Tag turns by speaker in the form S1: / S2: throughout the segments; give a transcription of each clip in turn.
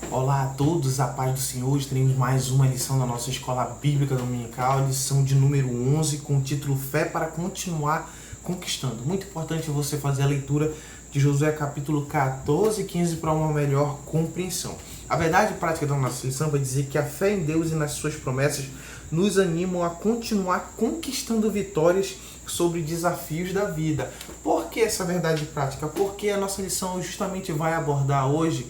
S1: Olá a todos, a paz do Senhor. Hoje teremos mais uma lição da nossa Escola Bíblica Dominical, lição de número 11, com o título Fé para Continuar Conquistando. Muito importante você fazer a leitura de Josué capítulo 14 e 15 para uma melhor compreensão. A verdade prática da nossa lição vai dizer que a fé em Deus e nas suas promessas nos animam a continuar conquistando vitórias sobre desafios da vida. Por que essa verdade prática? Porque a nossa lição justamente vai abordar hoje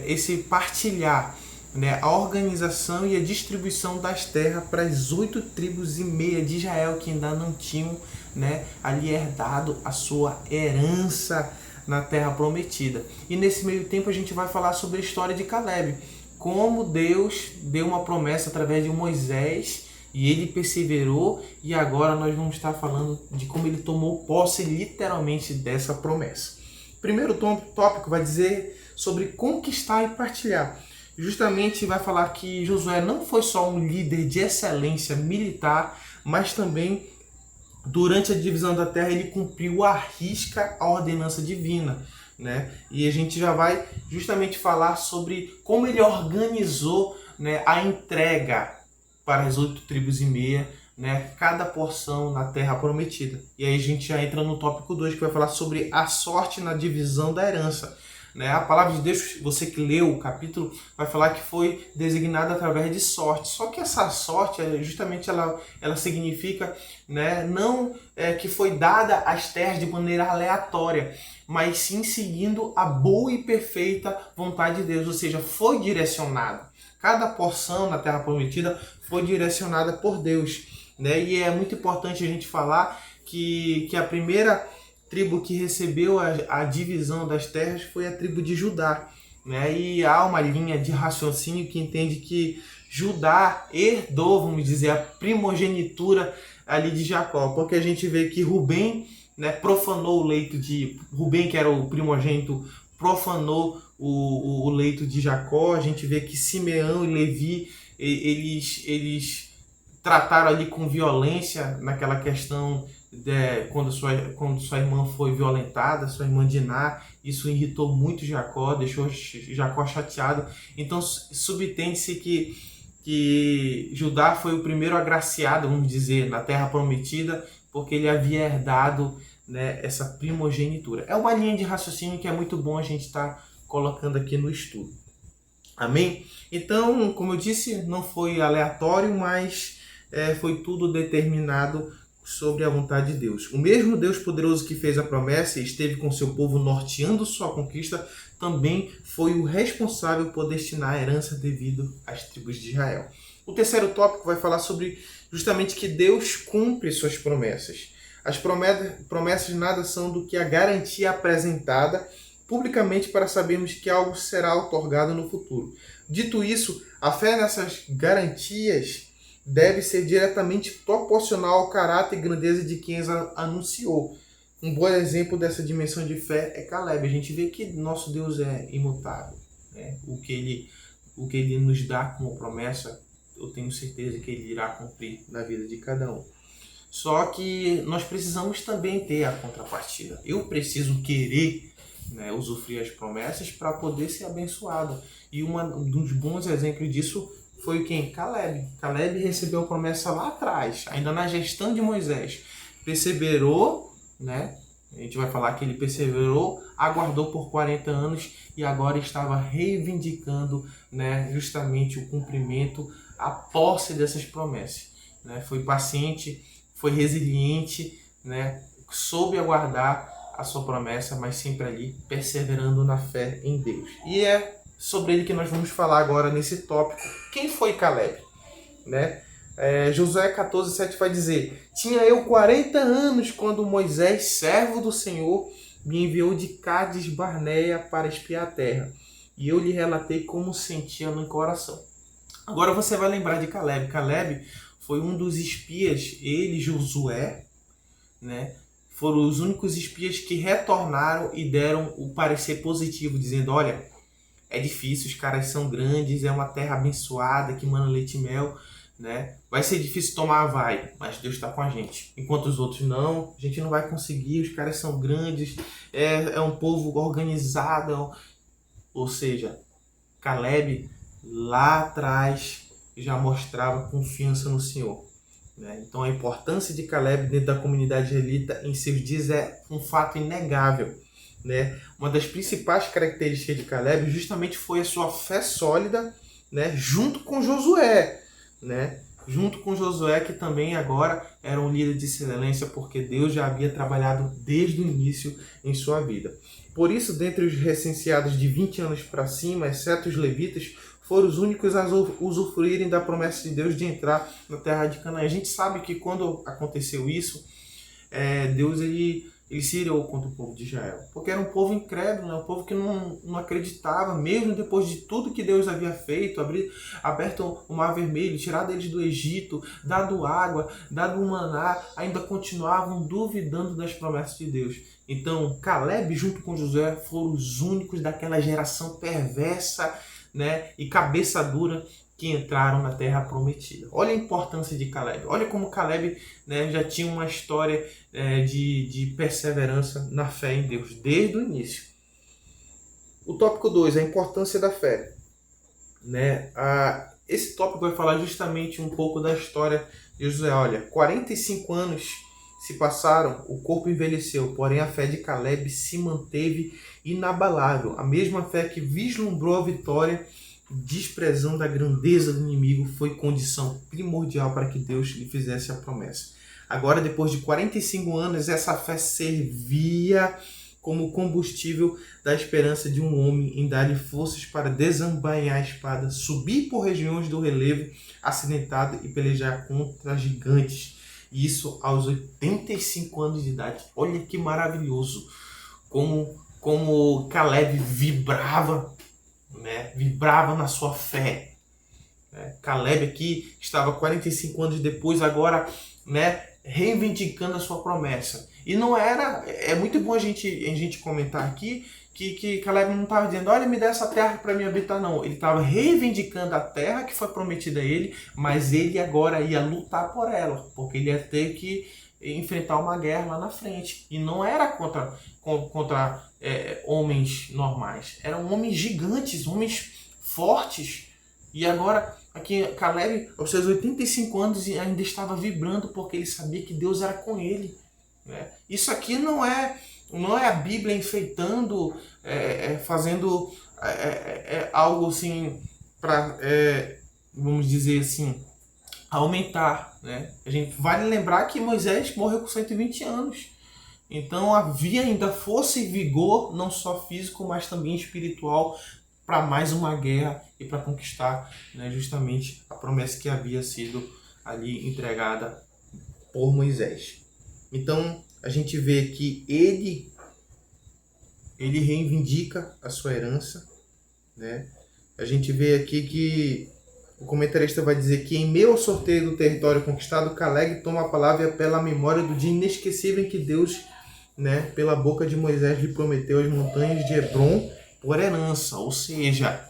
S1: esse partilhar, né, a organização e a distribuição das terras para as 8 tribos e meia de Israel que ainda não tinham, né, ali herdado a sua herança na terra prometida. E nesse meio tempo a gente vai falar sobre a história de Caleb, como Deus deu uma promessa através de Moisés e ele perseverou, e agora nós vamos estar falando de como ele tomou posse literalmente dessa promessa. O primeiro tópico vai dizer sobre conquistar e partilhar. Justamente vai falar que Josué não foi só um líder de excelência militar, mas também durante a divisão da terra ele cumpriu à risca a ordenança divina, né? E a gente já vai justamente falar sobre como ele organizou, né, a entrega para as 8 tribos e meia, né, cada porção na terra prometida. E aí a gente já entra no tópico 2, que vai falar sobre a sorte na divisão da herança. Né? A palavra de Deus, você que leu o capítulo, vai falar que foi designada através de sorte. Só que essa sorte, justamente ela significa, né, não que foi dada às terras de maneira aleatória, mas sim seguindo a boa e perfeita vontade de Deus, ou seja, foi direcionado. Cada porção na terra prometida foi direcionada por Deus. Né? E é muito importante a gente falar que a primeira tribo que recebeu a divisão das terras foi a tribo de Judá. Né? E há uma linha de raciocínio que entende que Judá herdou, vamos dizer, a primogenitura ali de Jacó, porque a gente vê que Rubem, né, profanou o leito de... Rubem, que era o primogênito, profanou o leito de Jacó. A gente vê que Simeão e Levi, eles trataram ali com violência naquela questão quando sua irmã foi violentada, sua irmã Diná. Isso irritou muito Jacó, deixou Jacó chateado. Então subtende-se que Judá foi o primeiro agraciado, vamos dizer, na terra prometida, porque ele havia herdado, né, essa primogenitura. É uma linha de raciocínio que é muito bom a gente estar colocando aqui no estudo. Amém? Então, como eu disse, não foi aleatório, mas foi tudo determinado sobre a vontade de Deus. O mesmo Deus poderoso que fez a promessa e esteve com seu povo norteando sua conquista, também foi o responsável por destinar a herança devido às tribos de Israel. O terceiro tópico vai falar sobre justamente que Deus cumpre suas promessas. As promessas nada são do que a garantia apresentada publicamente para sabermos que algo será otorgado no futuro. Dito isso, a fé nessas garantias deve ser diretamente proporcional ao caráter e grandeza de quem as anunciou. Um bom exemplo dessa dimensão de fé é Caleb. A gente vê que nosso Deus é imutável. Né? O que ele nos dá como promessa, eu tenho certeza que ele irá cumprir na vida de cada um. Só que nós precisamos também ter a contrapartida. Eu preciso querer, né, usufruir as promessas para poder ser abençoado. E um dos bons exemplos disso foi quem? Caleb. Caleb recebeu a promessa lá atrás, ainda na gestão de Moisés. Perseverou, né? A gente vai falar que ele perseverou, aguardou por 40 anos e agora estava reivindicando, né, justamente o cumprimento, a posse dessas promessas. Né? Foi paciente, foi resiliente, né? Soube aguardar a sua promessa, mas sempre ali perseverando na fé em Deus. E é sobre ele que nós vamos falar agora nesse tópico. Quem foi Caleb? Né? Josué 14:7 vai dizer: tinha eu 40 anos quando Moisés, servo do Senhor, me enviou de Cádiz Barneia para espiar a terra. E eu lhe relatei como sentia no coração. Agora você vai lembrar de Caleb. Caleb foi um dos espias, ele e Josué, né? Foram os únicos espias que retornaram e deram o parecer positivo, dizendo: olha, é difícil, os caras são grandes, é uma terra abençoada que mana leite e mel, né? Vai ser difícil tomar, vai, mas Deus está com a gente. Enquanto os outros não, a gente não vai conseguir, os caras são grandes, é um povo organizado. Ou seja, Caleb, lá atrás, já mostrava confiança no Senhor, né? Então a importância de Caleb dentro da comunidade israelita em seus dias é um fato inegável, né? Uma das principais características de Caleb justamente foi a sua fé sólida, né? Junto com Josué, né? Junto com Josué, que também agora era um líder de excelência, porque Deus já havia trabalhado desde o início em sua vida. Por isso, dentre os recenseados de 20 anos para cima, exceto os levitas, foram os únicos a usufruírem da promessa de Deus de entrar na terra de Canaã. A gente sabe que quando aconteceu isso, Deus ele se irou contra o povo de Israel, porque era um povo incrédulo, né? Um povo que não acreditava, mesmo depois de tudo que Deus havia feito, aberto o Mar Vermelho, tirado eles do Egito, dado água, dado um maná, ainda continuavam duvidando das promessas de Deus. Então, Caleb, junto com Josué, foram os únicos daquela geração perversa, né, e cabeça dura que entraram na terra prometida. Olha a importância de Caleb. Olha como Caleb, né, já tinha uma história de perseverança na fé em Deus, desde o início. O tópico 2, a importância da fé. Né? Esse tópico vai falar justamente um pouco da história de Josué. Olha, 45 anos se passaram, o corpo envelheceu, porém a fé de Caleb se manteve inabalável. A mesma fé que vislumbrou a vitória, desprezando a grandeza do inimigo, foi condição primordial para que Deus lhe fizesse a promessa. Agora, depois de 45 anos, essa fé servia como combustível da esperança de um homem em dar-lhe forças para desembainhar a espada, subir por regiões do relevo acidentado e pelejar contra gigantes. Isso aos 85 anos de idade. Olha que maravilhoso como Caleb vibrava, né? Vibrava na sua fé. Caleb aqui estava 45 anos depois, agora, né, reivindicando a sua promessa. E não era... É muito bom a gente comentar aqui que Caleb não estava dizendo, olha, me dá essa terra para me habitar, não. Ele estava reivindicando a terra que foi prometida a ele, mas ele agora ia lutar por ela, porque ele ia ter que enfrentar uma guerra lá na frente. E não era contra homens normais, eram homens gigantes, homens fortes. E agora, aqui Caleb, aos seus 85 anos, ainda estava vibrando, porque ele sabia que Deus era com ele, né? Isso aqui não é a Bíblia enfeitando, fazendo algo assim para, vamos dizer assim, aumentar, né? A gente vale lembrar que Moisés morreu com 120 anos. Então havia ainda força e vigor, não só físico, mas também espiritual, para mais uma guerra e para conquistar, né, justamente a promessa que havia sido ali entregada por Moisés. Então a gente vê que ele reivindica a sua herança, né? A gente vê aqui que o comentarista vai dizer que em meio ao sorteio do território conquistado, Caleb toma a palavra pela memória do dia inesquecível em que Deus, né, pela boca de Moisés, lhe prometeu as montanhas de Hebron por herança. Ou seja,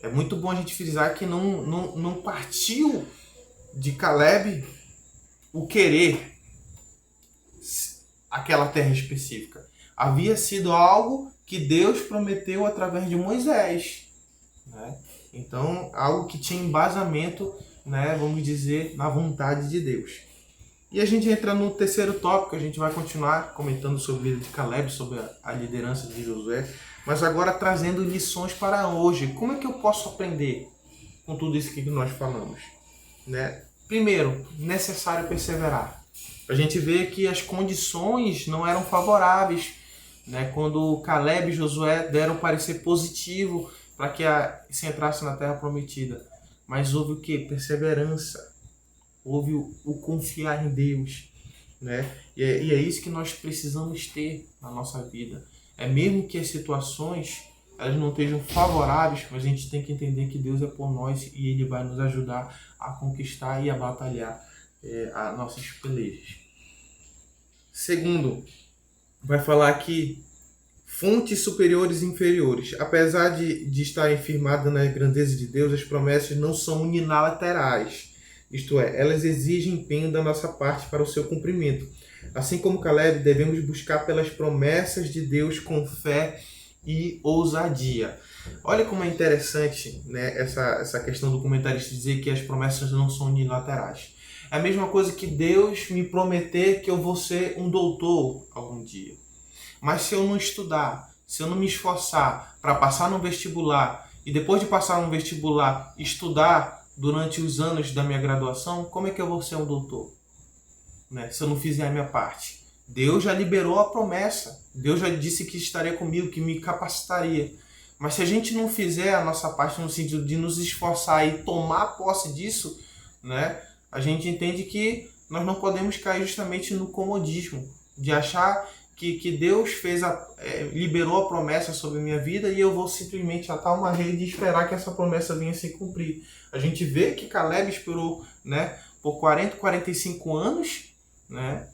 S1: é muito bom a gente frisar que não partiu de Caleb o querer aquela terra específica. Havia sido algo que Deus prometeu através de Moisés, né? Então, algo que tinha embasamento, né, vamos dizer, na vontade de Deus. E a gente entra no terceiro tópico, a gente vai continuar comentando sobre a vida de Caleb, sobre a liderança de Josué, mas agora trazendo lições para hoje. Como é que eu posso aprender com tudo isso que nós falamos, né? Primeiro, necessário perseverar. A gente vê que as condições não eram favoráveis, né? Quando Caleb e Josué deram parecer positivo para que se entrasse na terra prometida. Mas houve o quê? Perseverança. Houve o confiar em Deus, né? E é isso que nós precisamos ter na nossa vida. É mesmo que as situações elas não estejam favoráveis, mas a gente tem que entender que Deus é por nós e Ele vai nos ajudar a conquistar e a batalhar as nossas pelejas. Segundo, vai falar aqui fontes superiores e inferiores. Apesar de estarem firmadas na grandeza de Deus, as promessas não são unilaterais. Isto é, elas exigem empenho da nossa parte para o seu cumprimento. Assim como Caleb, devemos buscar pelas promessas de Deus com fé e ousadia. Olha como é interessante, né, essa questão do comentarista dizer que as promessas não são unilaterais. É a mesma coisa que Deus me prometer que eu vou ser um doutor algum dia. Mas se eu não estudar, se eu não me esforçar para passar no vestibular e depois de passar no vestibular estudar durante os anos da minha graduação, como é que eu vou ser um doutor? Né? Se eu não fizer a minha parte. Deus já liberou a promessa. Deus já disse que estaria comigo, que me capacitaria. Mas se a gente não fizer a nossa parte no sentido de nos esforçar e tomar posse disso, né, a gente entende que nós não podemos cair justamente no comodismo, de achar que Deus liberou a promessa sobre a minha vida e eu vou simplesmente atar uma rede e esperar que essa promessa venha se cumprir. A gente vê que Caleb esperou, né, por 40, 45 anos, né,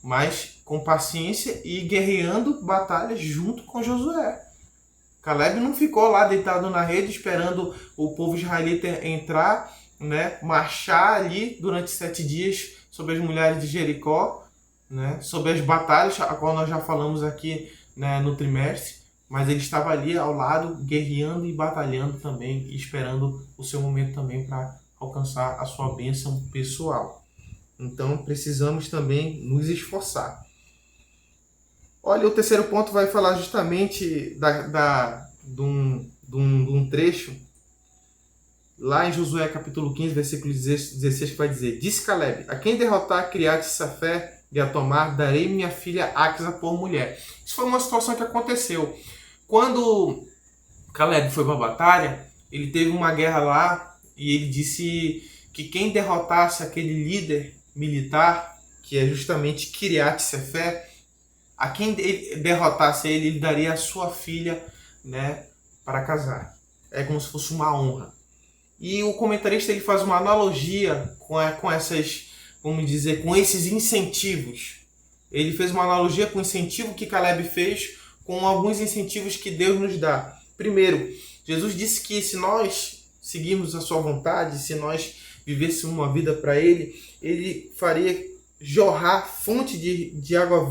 S1: mas com paciência e guerreando batalhas junto com Josué. Caleb não ficou lá deitado na rede esperando o povo israelita entrar, né, marchar ali durante 7 dias sobre as mulheres de Jericó, né, sobre as batalhas, a qual nós já falamos aqui, né, no trimestre, mas ele estava ali ao lado, guerreando e batalhando também, e esperando o seu momento também para alcançar a sua bênção pessoal. Então precisamos também nos esforçar. Olha, o terceiro ponto vai falar justamente de um trecho lá em Josué capítulo 15, versículo 16, que vai dizer: Disse Caleb, a quem derrotar Criate Safé e a tomar, darei minha filha Axa por mulher. Isso foi uma situação que aconteceu. Quando Caleb foi para a batalha, ele teve uma guerra lá e ele disse que quem derrotasse aquele líder militar, que é justamente Criate Safé, a quem derrotasse ele daria a sua filha, né, para casar. É como se fosse uma honra. E o comentarista ele faz uma analogia com essas, vamos dizer, com esses incentivos. Ele fez uma analogia com o incentivo que Caleb fez com alguns incentivos que Deus nos dá. Primeiro, Jesus disse que se nós seguirmos a sua vontade, se nós vivêssemos uma vida para Ele faria jorrar fonte de água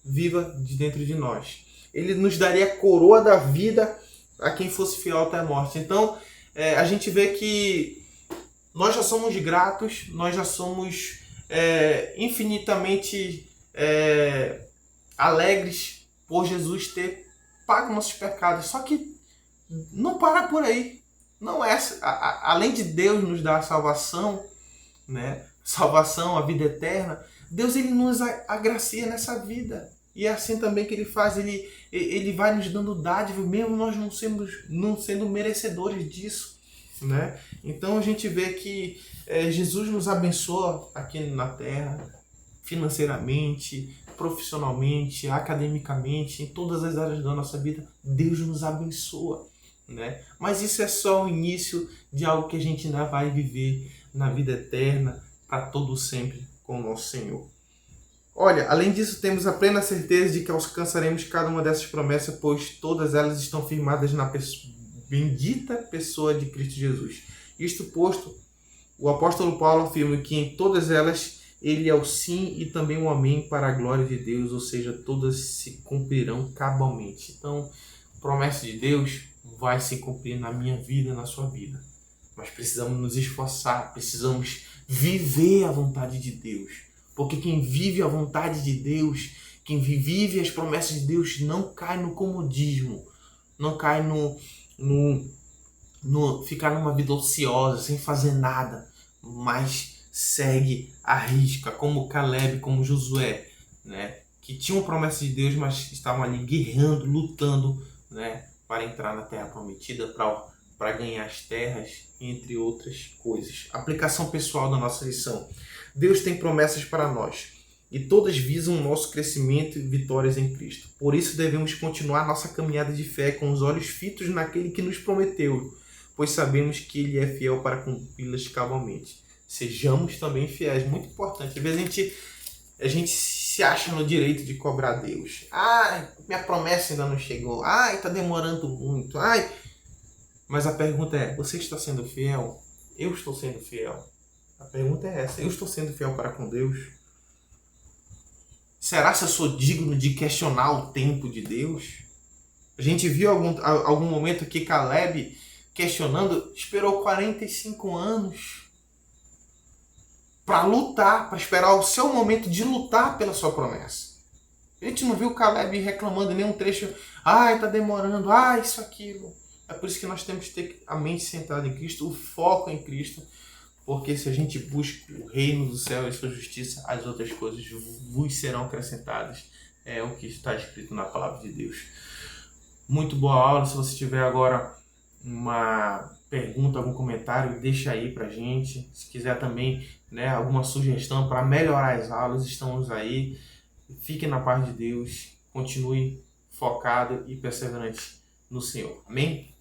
S1: viva de dentro de nós. Ele nos daria a coroa da vida a quem fosse fiel até a morte. Então, a gente vê que nós já somos gratos, nós já somos infinitamente alegres por Jesus ter pago nossos pecados. Só que não para por aí. Não é, além de Deus nos dar a salvação, né? Salvação, a vida eterna, Deus ele nos agracia nessa vida. E é assim também que ele faz, ele vai nos dando dádiva, mesmo nós não sendo merecedores disso, né? Então a gente vê que Jesus nos abençoa aqui na terra, financeiramente, profissionalmente, academicamente, em todas as áreas da nossa vida, Deus nos abençoa, né? Mas isso é só o início de algo que a gente ainda vai viver na vida eterna, para todo sempre com o nosso Senhor. Olha, além disso, temos a plena certeza de que alcançaremos cada uma dessas promessas, pois todas elas estão firmadas na bendita pessoa de Cristo Jesus. Isto posto, o apóstolo Paulo afirma que em todas elas ele é o sim e também o amém para a glória de Deus, ou seja, todas se cumprirão cabalmente. Então, a promessa de Deus vai se cumprir na minha vida, na sua vida. Mas precisamos nos esforçar, precisamos viver a vontade de Deus. Porque quem vive a vontade de Deus, quem vive as promessas de Deus, não cai no comodismo, não cai no ficar numa vida ociosa, sem fazer nada, mas segue a risca, como Caleb, como Josué, né? Que tinham promessa de Deus, mas estavam ali guerreando, lutando, né? Para entrar na terra prometida, para ganhar as terras, entre outras coisas. Aplicação pessoal da nossa lição. Deus tem promessas para nós e todas visam o nosso crescimento e vitórias em Cristo. Por isso devemos continuar nossa caminhada de fé com os olhos fitos naquele que nos prometeu, pois sabemos que Ele é fiel para cumpri-las cabalmente. Sejamos também fiéis, muito importante. Às vezes a gente se acha no direito de cobrar Deus. Minha promessa ainda não chegou. Está demorando muito. Mas a pergunta é, você está sendo fiel? Eu estou sendo fiel. A pergunta é essa, eu estou sendo fiel para com Deus? Será que eu sou digno de questionar o tempo de Deus? A gente viu algum momento que Caleb, questionando, esperou 45 anos para lutar, para esperar o seu momento de lutar pela sua promessa. A gente não viu Caleb reclamando em nenhum trecho, ai, tá demorando, ai, isso, aquilo. É por isso que nós temos que ter a mente centrada em Cristo, o foco em Cristo, porque se a gente busca o reino do céu e sua justiça, as outras coisas vos serão acrescentadas. É o que está escrito na palavra de Deus. Muito boa aula. Se você tiver agora uma pergunta, algum comentário, deixa aí pra gente. Se quiser também, né, alguma sugestão para melhorar as aulas, estamos aí. Fique na paz de Deus, continue focado e perseverante no Senhor. Amém?